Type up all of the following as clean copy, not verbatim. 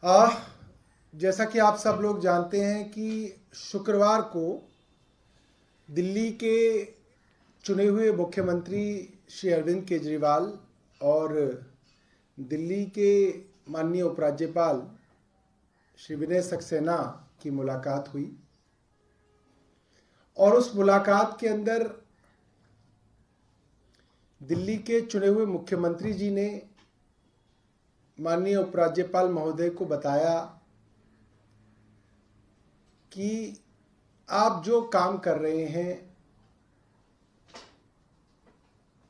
आ, जैसा कि आप सब लोग जानते हैं कि शुक्रवार को दिल्ली के चुने हुए मुख्यमंत्री श्री अरविंद केजरीवाल और दिल्ली के माननीय उपराज्यपाल श्री विनय सक्सेना की मुलाकात हुई और उस मुलाकात के अंदर दिल्ली के चुने हुए मुख्यमंत्री जी ने माननीय उपराज्यपाल महोदय को बताया कि आप जो काम कर रहे हैं,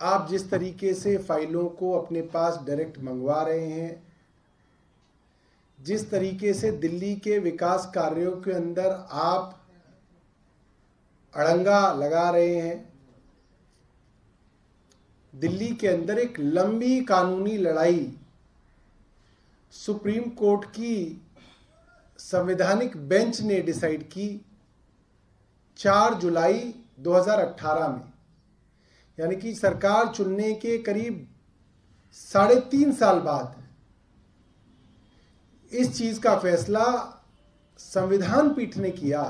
आप जिस तरीके से फाइलों को अपने पास डायरेक्ट मंगवा रहे हैं, जिस तरीके से दिल्ली के विकास कार्यों के अंदर आप अड़ंगा लगा रहे हैं, दिल्ली के अंदर एक लंबी कानूनी लड़ाई सुप्रीम कोर्ट की संवैधानिक बेंच ने डिसाइड की 4 जुलाई 2018 में, यानी कि सरकार चुनने के करीब 3.5 साल बाद इस चीज का फैसला संविधान पीठ ने किया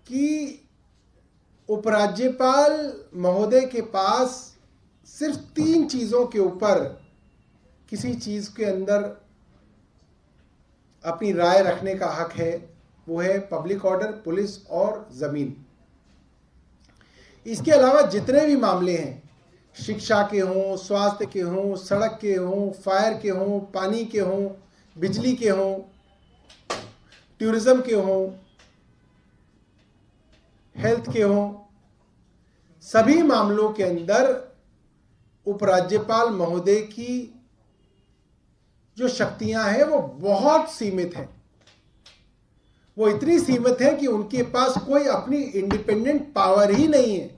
कि उपराज्यपाल महोदय के पास सिर्फ 3 चीजों के ऊपर किसी चीज के अंदर अपनी राय रखने का हक है। वो है पब्लिक ऑर्डर, पुलिस और जमीन। इसके अलावा जितने भी मामले हैं, शिक्षा के हों, स्वास्थ्य के हों, सड़क के हों, फायर के हों, पानी के हों, बिजली के हों, टूरिज्म के हों, हेल्थ के हों, सभी मामलों के अंदर उपराज्यपाल महोदय की जो शक्तियां हैं वो बहुत सीमित हैं। वो इतनी सीमित है कि उनके पास कोई अपनी इंडिपेंडेंट पावर ही नहीं है।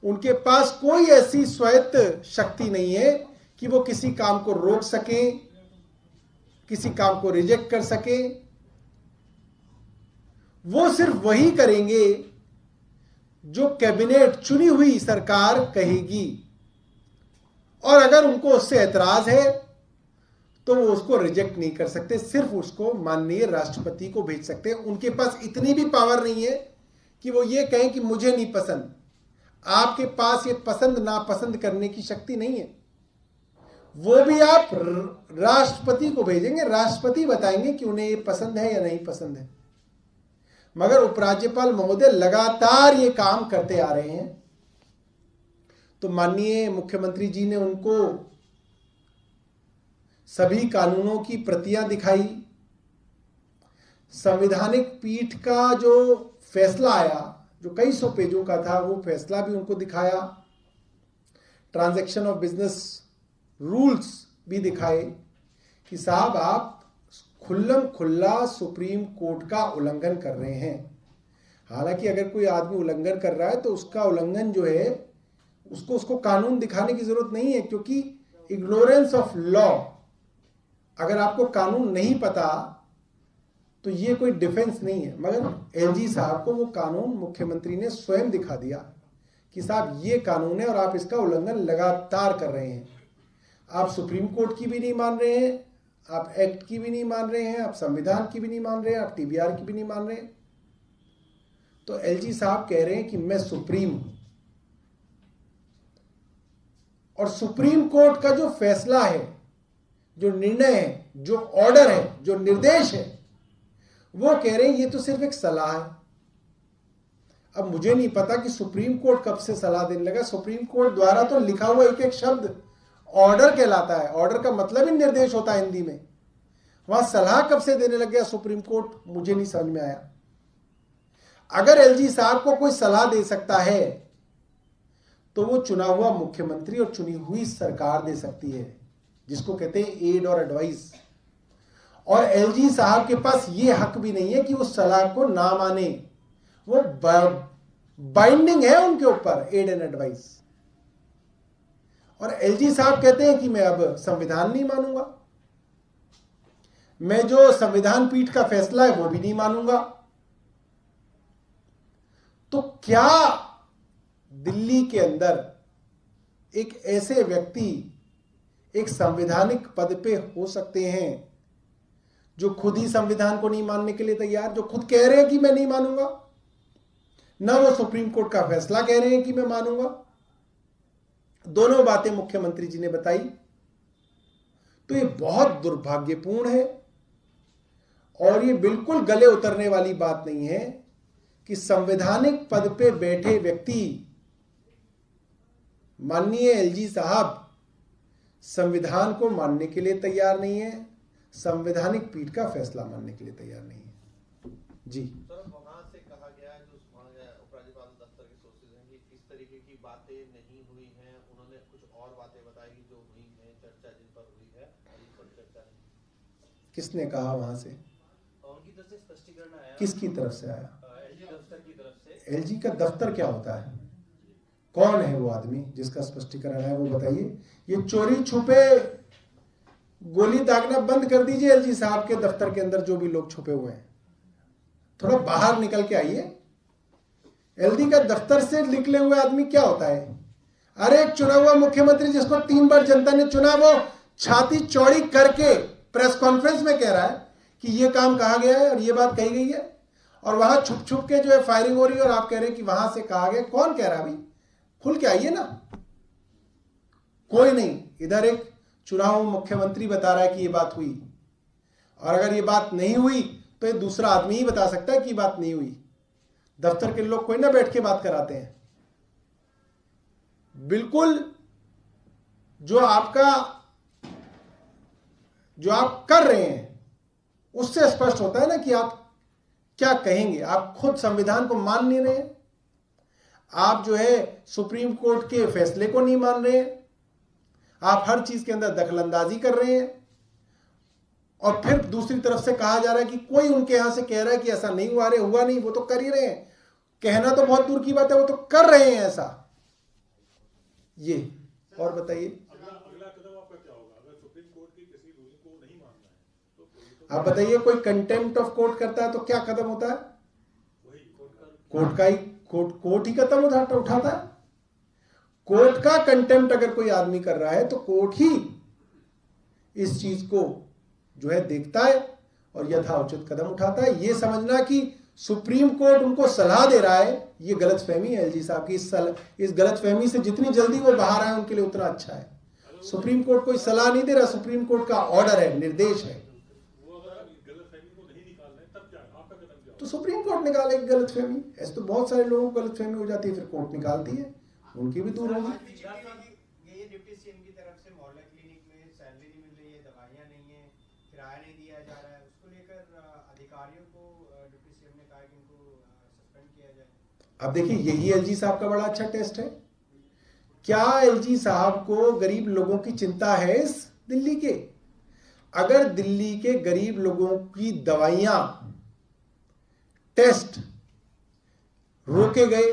उनके पास कोई ऐसी स्वायत्त शक्ति नहीं है कि वो किसी काम को रोक सकें, किसी काम को रिजेक्ट कर सकें। वो सिर्फ वही करेंगे जो कैबिनेट, चुनी हुई सरकार कहेगी, और अगर उनको उससे ऐतराज है तो वो उसको रिजेक्ट नहीं कर सकते, सिर्फ उसको माननीय राष्ट्रपति को भेज सकते हैं। उनके पास इतनी भी पावर नहीं है कि वो ये कहें कि मुझे नहीं पसंद। आपके पास ये पसंद नापसंद करने की शक्ति नहीं है। वो भी आप राष्ट्रपति को भेजेंगे, राष्ट्रपति बताएंगे कि उन्हें ये पसंद है या नहीं पसंद है। मगर उपराज्यपाल महोदय लगातार ये काम करते आ रहे हैं। तो माननीय मुख्यमंत्री जी ने उनको सभी कानूनों की प्रतियां दिखाई। संवैधानिक पीठ का जो फैसला आया, जो कई 100 पेजों का था, वो फैसला भी उनको दिखाया। ट्रांजैक्शन ऑफ बिजनेस रूल्स भी दिखाए कि साहब आप खुल्लम खुल्ला सुप्रीम कोर्ट का उल्लंघन कर रहे हैं। हालांकि अगर कोई आदमी उल्लंघन कर रहा है तो उसका उल्लंघन जो है उसको कानून दिखाने की जरूरत नहीं है, क्योंकि इग्नोरेंस ऑफ लॉ, अगर आपको कानून नहीं पता तो ये कोई डिफेंस नहीं है। मगर एलजी साहब को वो कानून मुख्यमंत्री ने स्वयं दिखा दिया कि साहब ये कानून है और आप इसका उल्लंघन लगातार कर रहे हैं। आप सुप्रीम कोर्ट की भी नहीं मान रहे हैं, आप एक्ट की भी नहीं मान रहे हैं, आप संविधान की भी नहीं मान रहे हैं, आप टीबीआर की भी नहीं मान रहे हैं। तो एलजी साहब कह रहे हैं कि मैं सुप्रीम हूं, और सुप्रीम कोर्ट का जो फैसला है, जो निर्णय है, जो ऑर्डर है, जो निर्देश है, वो कह रहे हैं ये तो सिर्फ एक सलाह है। अब मुझे नहीं पता कि सुप्रीम कोर्ट कब से सलाह देने लगा। सुप्रीम कोर्ट द्वारा तो लिखा हुआ एक एक शब्द ऑर्डर कहलाता है। ऑर्डर का मतलब ही निर्देश होता है हिंदी में। वहां सलाह कब से देने लग गया सुप्रीम कोर्ट, मुझे नहीं समझ में आया। अगर एलजी साहब को कोई सलाह दे सकता है तो वो चुना हुआ मुख्यमंत्री और चुनी हुई सरकार दे सकती है, जिसको कहते हैं एड और एडवाइस। और एलजी साहब के पास ये हक भी नहीं है कि वो सलाह को ना माने। वो बाइंडिंग है उनके ऊपर एड एंड एडवाइस। और एलजी साहब कहते हैं कि मैं अब संविधान नहीं मानूंगा, मैं जो संविधान पीठ का फैसला है वो भी नहीं मानूंगा। तो क्या दिल्ली के अंदर एक ऐसे व्यक्ति, एक संवैधानिक पद पे हो सकते हैं जो खुद ही संविधान को नहीं मानने के लिए तैयार, जो खुद कह रहे हैं कि मैं नहीं मानूंगा, ना वो सुप्रीम कोर्ट का फैसला कह रहे हैं कि मैं मानूंगा। दोनों बातें मुख्यमंत्री जी ने बताई। तो ये बहुत दुर्भाग्यपूर्ण है और ये बिल्कुल गले उतरने वाली बात नहीं है कि संवैधानिक पद पे बैठे व्यक्ति माननीय एलजी साहब संविधान को मानने के लिए तैयार नहीं है, संवैधानिक पीठ का फैसला मानने के लिए तैयार नहीं है। जी सर, वहां से कहा गया है जो उपराज्यपाल दफ्तर के सोर्सेज हैं कि इस तरीके की बातें नहीं हुई हैं, उन्होंने कुछ और बातें बताई जो हुई हैं, चर्चा जिन पर हुई है और इन पर चर्चा नहीं। किसने कहा वहां से? उनकी तरफ से स्पष्टीकरण आया। किसकी तरफ से आया? एलजी दफ्तर की तरफ से। एलजी का दफ्तर क्या होता है? कौन है वो आदमी जिसका स्पष्टीकरण है, वो बताइए। ये चोरी छुपे गोली दागना बंद कर दीजिए एलजी साहब के दफ्तर के अंदर जो भी लोग छुपे हुए हैं, थोड़ा बाहर निकल के आइए। एलजी का दफ्तर से निकले हुए आदमी क्या होता है? अरे एक चुना हुआ मुख्यमंत्री जिसको 3 बार जनता ने चुना, वो छाती चौड़ी करके प्रेस कॉन्फ्रेंस में कह रहा है कि ये काम कहा गया है और ये बात कही गई है, और वहां छुप छुप के जो है फायरिंग हो रही है और आप कह रहे हैं कि वहां से कहा गया। कौन कह रहा है? अभी खुल के आइए ना। कोई नहीं, इधर एक चुना हुआ मुख्यमंत्री बता रहा है कि ये बात हुई, और अगर ये बात नहीं हुई तो ये दूसरा आदमी ही बता सकता है कि बात नहीं हुई। दफ्तर के लोग कोई ना बैठ के बात कराते हैं। बिल्कुल जो आप कर रहे हैं उससे स्पष्ट होता है ना कि आप क्या कहेंगे। आप खुद संविधान को मान नहीं रहे हैं, आप जो है सुप्रीम कोर्ट के फैसले को नहीं मान रहे हैं, आप हर चीज के अंदर दखलंदाजी कर रहे हैं, और फिर दूसरी तरफ से कहा जा रहा है कि कोई उनके यहां से कह रहा है कि ऐसा नहीं हुआ। हुआ नहीं, वो तो कर ही रहे हैं। कहना तो बहुत दूर की बात है, वो तो कर रहे हैं ऐसा। ये और बताइए अगला कदम आपका क्या होगा अगर सुप्रीम कोर्ट की किसी रूलिंग को नहीं मानना है तो? आप बताइए, कोई कंटेम्प्ट ऑफ कोर्ट करता है तो क्या कदम होता है? कोर्ट ही कदम उठाता है। कोर्ट का कंटेम्प्ट अगर कोई आदमी कर रहा है तो कोर्ट ही इस चीज को जो है देखता है और यथाउचित कदम उठाता है। ये समझना कि सुप्रीम कोर्ट उनको सलाह दे रहा है, ये गलतफहमी है एलजी साहब की। इस गलतफहमी से जितनी जल्दी वो बाहर आए उनके लिए उतना अच्छा है। सुप्रीम कोर्ट कोई सलाह नहीं दे रहा, सुप्रीम कोर्ट का ऑर्डर है, निर्देश है। तो सुप्रीम कोर्ट निकालेगी गलतफहमी। ऐसे तो बहुत सारे लोगों को गलतफहमी हो जाती है, फिर कोर्ट निकालती है, उनकी भी दूर होगी। ये डिप्टी सीएम की तरफ से मोहल्ला क्लिनिक में सैलरी नहीं मिल रही है, दवाइयां नहीं है, किराया नहीं दिया जा रहा है, उसको लेकर अधिकारियों को डिप्टी सीएम ने कहा कि इनको सस्पेंड किया जाए। अब देखिए, यही एलजी साहब का बड़ा अच्छा टेस्ट है। क्या एलजी साहब को गरीब लोगों की चिंता है इस दिल्ली के? अगर दिल्ली के गरीब लोगों की दवाइयां, टेस्ट रोके गए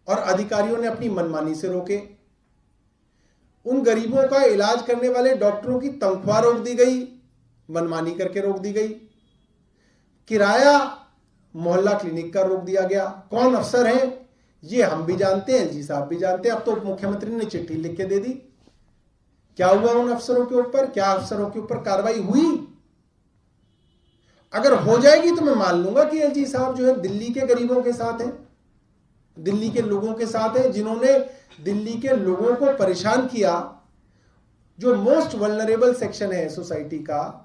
और अधिकारियों ने अपनी मनमानी से रोके, उन गरीबों का इलाज करने वाले डॉक्टरों की तनख्वाह रोक दी गई, मनमानी करके रोक दी गई, किराया मोहल्ला क्लिनिक का रोक दिया गया। कौन अफसर हैं ये हम भी जानते हैं, एलजी साहब भी जानते हैं। अब तो मुख्यमंत्री ने चिट्ठी लिख के दे दी। क्या हुआ उन अफसरों के ऊपर? क्या अफसरों के ऊपर कार्रवाई हुई? अगर हो जाएगी तो मैं मान लूंगा कि एलजी साहब जो है दिल्ली के गरीबों के साथ हैं, दिल्ली के लोगों के साथ हैं, जिन्होंने दिल्ली के लोगों को परेशान किया। जो मोस्ट वल्नरेबल सेक्शन है सोसाइटी का,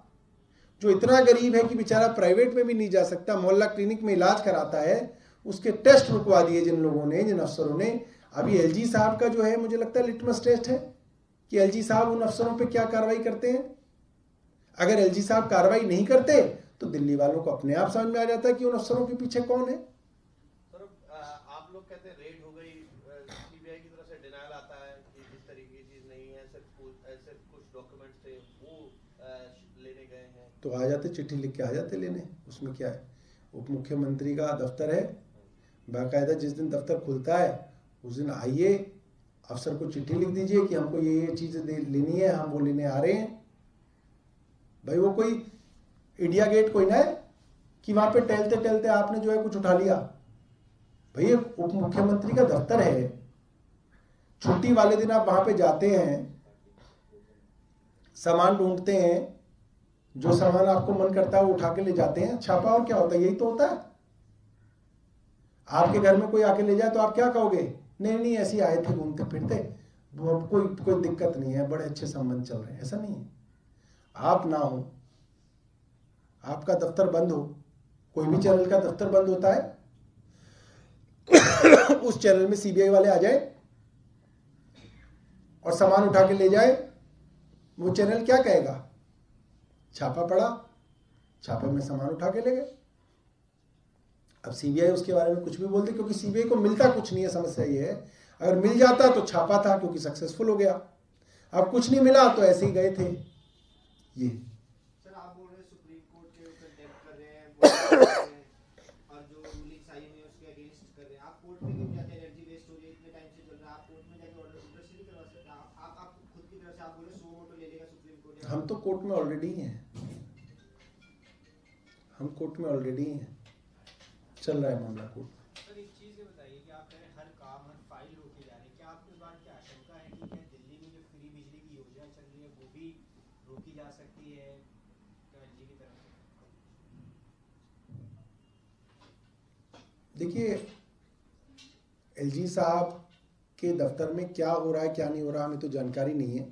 जो इतना गरीब है कि बेचारा प्राइवेट में भी नहीं जा सकता, मोहल्ला क्लिनिक में इलाज कराता है, उसके टेस्ट रुकवा दिए जिन लोगों ने, जिन अफसरों ने। अभी एलजी साहब का जो है मुझे लगता है लिटमस टेस्ट है कि एलजी साहब उन अफसरों पे क्या कार्रवाई करते हैं। अगर एलजी साहब कार्रवाई नहीं करते तो दिल्ली वालों को अपने आप समझ में आ जाता है कि उन अफसरों के पीछे कौन है। सर, आप लोग कहते हैं रेड हो गई, सीबीआई की तरफ से डिनायल आता है कि इस तरीके की चीज नहीं है, सिर्फ कुछ डॉक्यूमेंट्स थे वो लेने गए हैं। तो आ जाते, चिट्ठी लिख के आ जाते लेने, उसमें क्या है। उप मुख्यमंत्री का दफ्तर है, बाकायदा जिस दिन दफ्तर खुलता है उस दिन आइए, अफसर को चिट्ठी लिख दीजिए कि हमको ये चीजें लेनी है, हम वो लेने आ रहे हैं। भाई वो कोई इंडिया गेट कोई ना है कि वहां पे टहलते टहलते आपने जो है कुछ उठा लिया। भाई उप मुख्यमंत्री का दफ्तर है, छुट्टी वाले दिन आप वहां पे जाते हैं, सामान ढूंढते हैं, जो सामान आपको मन करता है वो उठा के ले जाते हैं। छापा और क्या होता है? यही तो होता है। आपके घर में कोई आके ले जाए तो आप क्या कहोगे? नहीं नहीं, ऐसे आए थे घूमते फिरते, कोई दिक्कत नहीं है, बड़े अच्छे संबंध चल रहे हैं। ऐसा नहीं है। आप ना हो, आपका दफ्तर बंद हो, कोई भी चैनल का दफ्तर बंद होता है, उस चैनल में सीबीआई वाले आ जाए और सामान उठा के ले जाए, वो चैनल क्या कहेगा? छापा पड़ा, छापे में सामान उठा के ले गए। अब सीबीआई उसके बारे में कुछ भी बोलती, क्योंकि सीबीआई को मिलता कुछ नहीं है। समस्या ये है, अगर मिल जाता तो छापा था, क्योंकि सक्सेसफुल हो गया। अब कुछ नहीं मिला तो ऐसे ही गए थे। ये सर आप बोल रहे हैं सुप्रीम कोर्ट के ऊपर डेप कर रहे हैं और जो रूलिंग्स आई हुई है उसके अगेंस्ट कर रहे हैं। आप कोर्ट में क्यों जाते हैं? एनर्जी वेस्ट हो रही है, इतने टाइम से चल रहा है, आप कोर्ट में जाके ऑर्डर नहीं करवा सकते? आप खुद की तरफ से आप बोले सुमो मोटो ले लेगा सुप्रीम कोर्ट। हम तो कोर्ट में ऑलरेडी हैं, हम कोर्ट में ऑलरेडी हैं, चल रहा है मामला कोर्ट में। सर एक चीज़ ये बताइए कि आप कह रहे हैं हर काम हर फाइल रोके जा रहे हैं, क्या आपको इस बात की आशंका है कि क्या दिल्ली में जो फ्री बिजली की योजना चल रही है वो भी रोकी जा सकती है एलजी की तरफ से? देखिए, एलजी साहब के दफ्तर में क्या हो रहा है क्या नहीं हो रहा हमें तो जानकारी नहीं है,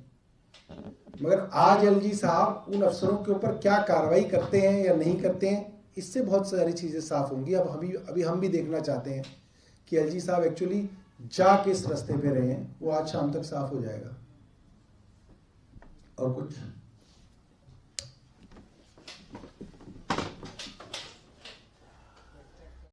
मगर आज एलजी साहब उन अफसरों के ऊपर क्या कार्रवाई करते हैं या नहीं करते हैं, इससे बहुत सारी चीज़ें साफ होंगी। अब अभी हम भी देखना चाहते हैं कि एलजी साहब एक्चुअली जा किस रास्ते पे रहे हैं, वो आज शाम तक साफ हो जाएगा। और कुछ